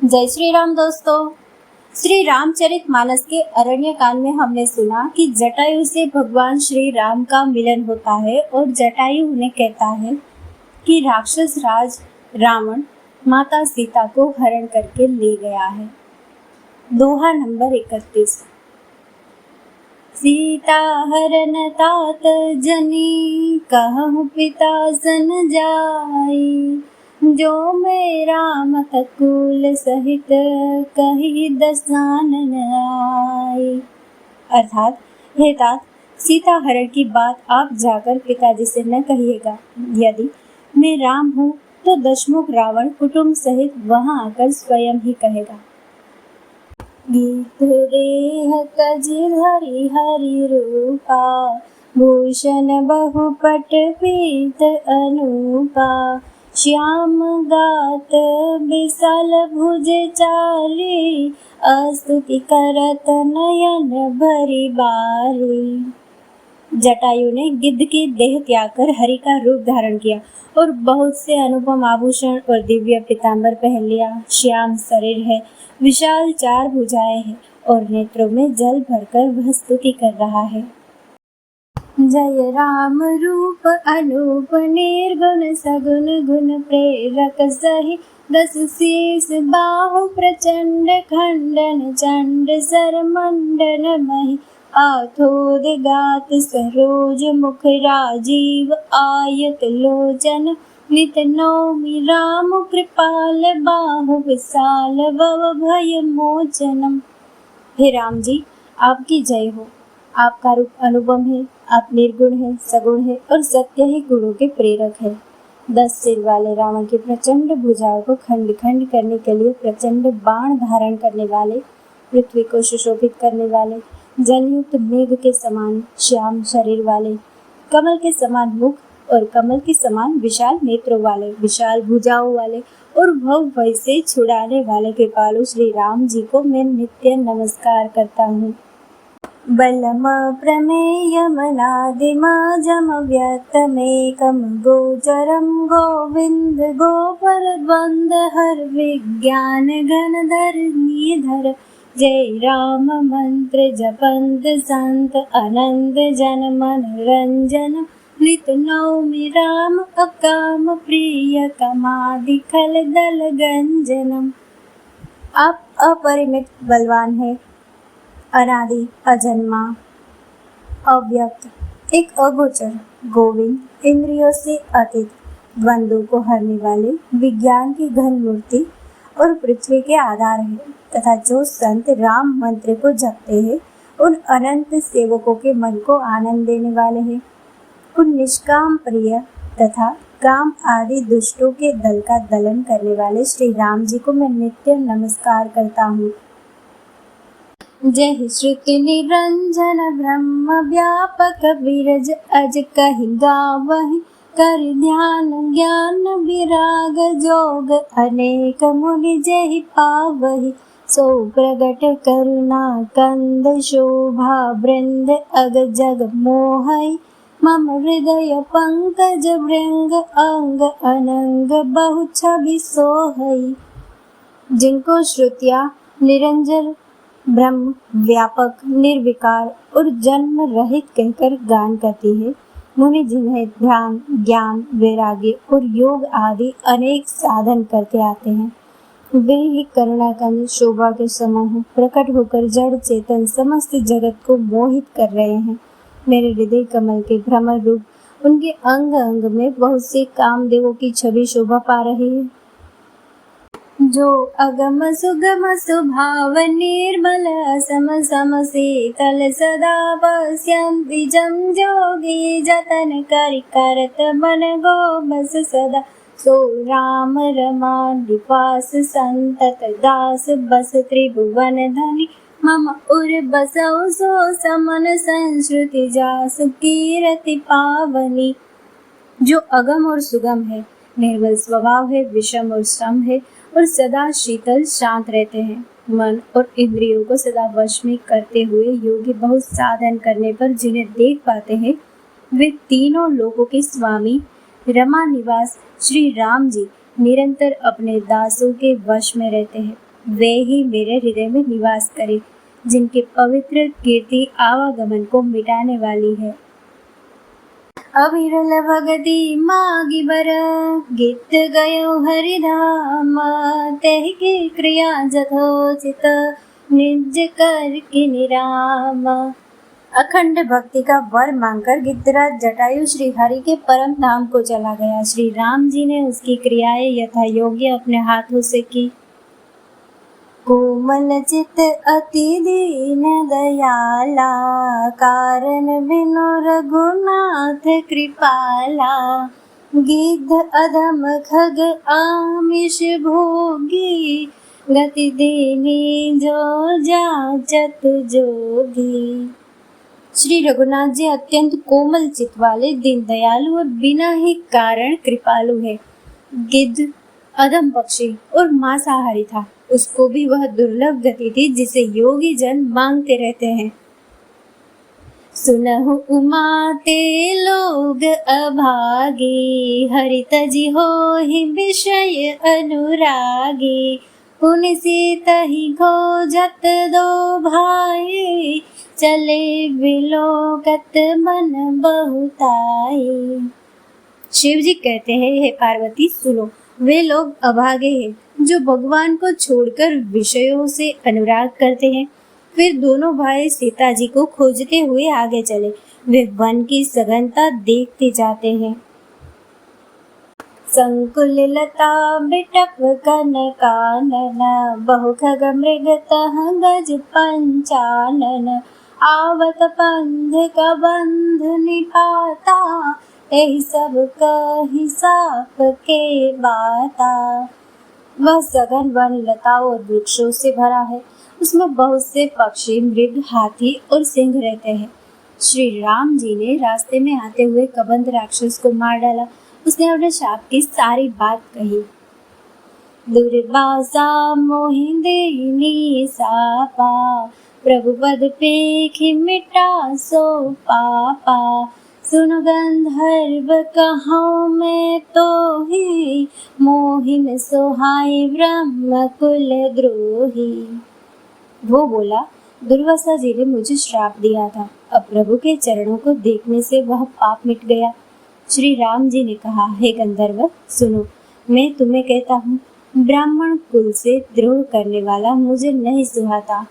जय श्री राम दोस्तों। श्री रामचरितमानस के अरण्य कांड में हमने सुना कि जटायु से भगवान श्री राम का मिलन होता है और जटायु उन्हें कहता है कि राक्षस राज रावण माता सीता को हरण करके ले गया है। दोहा नंबर 31। सीता हरण तात जनी कहूँ पिता सन जाई, जो मैं राम तकुल सहित कही दसानन आई। अर्थात हे तात, सीता हरण की बात आप जाकर पिताजी से न कहिएगा। यदि मैं राम हूँ तो दशमुख रावण कुटुंब सहित वहां आकर स्वयं ही कहेगा। गीत देह तजि धरि हरि रूपा, भूषण बहुपट पीत अनूपा, श्याम गात विशाल भुज चाली, स्तुति करत नयन भरि बारी। जटायु ने गिद्ध की देह त्याग कर हरि का रूप धारण किया और बहुत से अनुपम आभूषण और दिव्य पीतांबर पहन लिया। श्याम शरीर है, विशाल 4 भुजाएं हैं और नेत्रों में जल भरकर वह स्तुति कर रहा है। जय राम रूप अनूप, निर्गुण सगुण गुण प्रेरक सही, 10 शीस बाहु प्रचंड, खंडन चंड सर मंडन मही, आथोद गात सरोज मुख राजीव, आयत लोचन नित नौमि राम, कृपाल बाहु विशाल, भव भय मोचनम। हे राम जी, आपकी जय हो। आपका रूप अनुपम है, आप निर्गुण है, सगुण है और सत्य ही गुणों के प्रेरक है। 10 सिर वाले रावण की प्रचंड भुजाओं को खंड खंड करने के लिए प्रचंड बाण धारण करने वाले, पृथ्वी को सुशोभित करने वाले, जलयुक्त मेघ के समान श्याम शरीर वाले, कमल के समान मुख और कमल के समान विशाल नेत्रों वाले, विशाल भुजाओं वाले और भव भय से छुड़ाने वाले कृपालु श्री राम जी को मैं नित्य नमस्कार करता हूँ। बलम प्रमेयमनादिमजम व्यक्तमेकं गोचरं, गोविंद गोपर द्वंद हर विज्ञान घनधर निधर, जय राम मंत्र जपंत संत अनंत जन मनोरंजन, नित नौमि राम अकाम प्रिय कमादि खल दल गंजनम। आप अपरिमित बलवान है, अनादि अजन्मा अव्यक्त, एक अगोचर, गोविंद इंद्रियों से अतीत, द्वंद्वों को हरने वाले, विज्ञान की घन मूर्ति और पृथ्वी के आधार है तथा जो संत राम मंत्र को जपते हैं उन अनंत सेवकों के मन को आनंद देने वाले हैं। उन निष्काम प्रिय तथा काम आदि दुष्टों के दल का दलन करने वाले श्री राम जी को मैं नित्य नमस्कार करता हूँ। जय श्रुति निरंजन ब्रह्म व्यापक विरज अज कहि गावहि, कर ध्यान ज्ञान विराग जोग, अनेक मुनि जहि पावहि, सो प्रगट करुणा कंद शोभा वृंद, अग जग मोहई, मम हृदय पंकज भृंग, अंग अनंग बहु छवि सोहई। जिनको श्रुतियाँ निरंजन ब्रह्म व्यापक निर्विकार और जन्म रहित कहकर गान करती है, मुनि जिन्हें ध्यान ज्ञान वैराग्य और योग आदि अनेक साधन करते आते हैं, वे ही करुणाकंद शोभा के समूह प्रकट होकर जड़ चेतन समस्त जगत को मोहित कर रहे हैं। मेरे हृदय कमल के भ्रमर रूप उनके अंग अंग में बहुत से कामदेवों की छवि शोभा पा रही है। जो अगम सुगम सुभाव निर्मल असम सम शीतल, सदा पश्यन्ति जम जोगी, जतन करि करत मन गो बस सदा, सो राम रमा निवास संतत दास, बस त्रिभुवन धनि मम उर बसौ, सो समन संश्रुति जासु कीरति पावनी। जो अगम और सुगम है, निर्मल स्वभाव है, विषम और श्रम है और सदा शीतल शांत रहते हैं। मन और इंद्रियों को सदा वश में करते हुए योगी बहुत साधन करने पर जिन्हें देख पाते हैं, वे तीनों लोकों के स्वामी रमा निवास श्री राम जी निरंतर अपने दासों के वश में रहते हैं। वे ही मेरे हृदय में निवास करे, जिनके पवित्र कीर्ति आवागमन को मिटाने वाली है। अविरल भगति मागी बर, गीत गयो हरिधाम, तेह की क्रिया जथोचित, निज कर की निराम। अखंड भक्ति का वर मांगकर गिद्धराज जटायु श्री हरि के परम धाम को चला गया। श्री राम जी ने उसकी क्रियाएं यथा योग्य अपने हाथों से की। कोमल चित अति दीन दयाला, कारण बिनु रघुनाथ कृपाला। गिद्ध अधम खग आमिष भोगी, गति दीनी जो जाचत जोगी। श्री रघुनाथ जी अत्यंत कोमल चित वाले, दीन दयालु और बिना ही कारण कृपालु है। गिद्ध अधम पक्षी और मांसाहारी था। उसको भी वह दुर्लभ गति थी जिसे योगी जन मांगते रहते हैं। सुनहु उमा ते लोग अभागी, हरि तजी होहि विषय अनुरागी। पुनि सीतहि खोजत दो भाई, चले बिलोकत मन बहुताई। शिव जी कहते हैं, हे पार्वती सुनो, वे लोग अभागे हैं जो भगवान को छोड़कर विषयों से अनुराग करते हैं। फिर दोनों भाई सीता जी को खोजते हुए आगे चले। वे वन की सघनता देखते जाते हैं। संकुल लता बिटप कनकानन, बहु खग मृग तह गज पंचानन। आवत पंध का बंध निपाता, यही सब कहि साप के बाता। वह सघन वन लताओं और वृक्षों से भरा है। उसमें बहुत से पक्षी, मृग, हाथी और सिंह रहते हैं। श्री राम जी ने रास्ते में आते हुए कबंध राक्षस को मार डाला। उसने अपने शाप की सारी बात कही। दुर्वासा मोहि देनी सापा, प्रभु पद पेखि मिटा सो पापा। सुन गंधर्व कहूँ मैं तो ही, मोहिन सोहाई ब्रह्म कुल द्रोही। वो बोला, दुर्वासा जी ने मुझे श्राप दिया था। अब प्रभु के चरणों को देखने से वह पाप मिट गया। श्री राम जी ने कहा, हे गंधर्व सुनो, मैं तुम्हें कहता हूँ, ब्राह्मण कुल से द्रोह करने वाला मुझे नहीं सुहाता।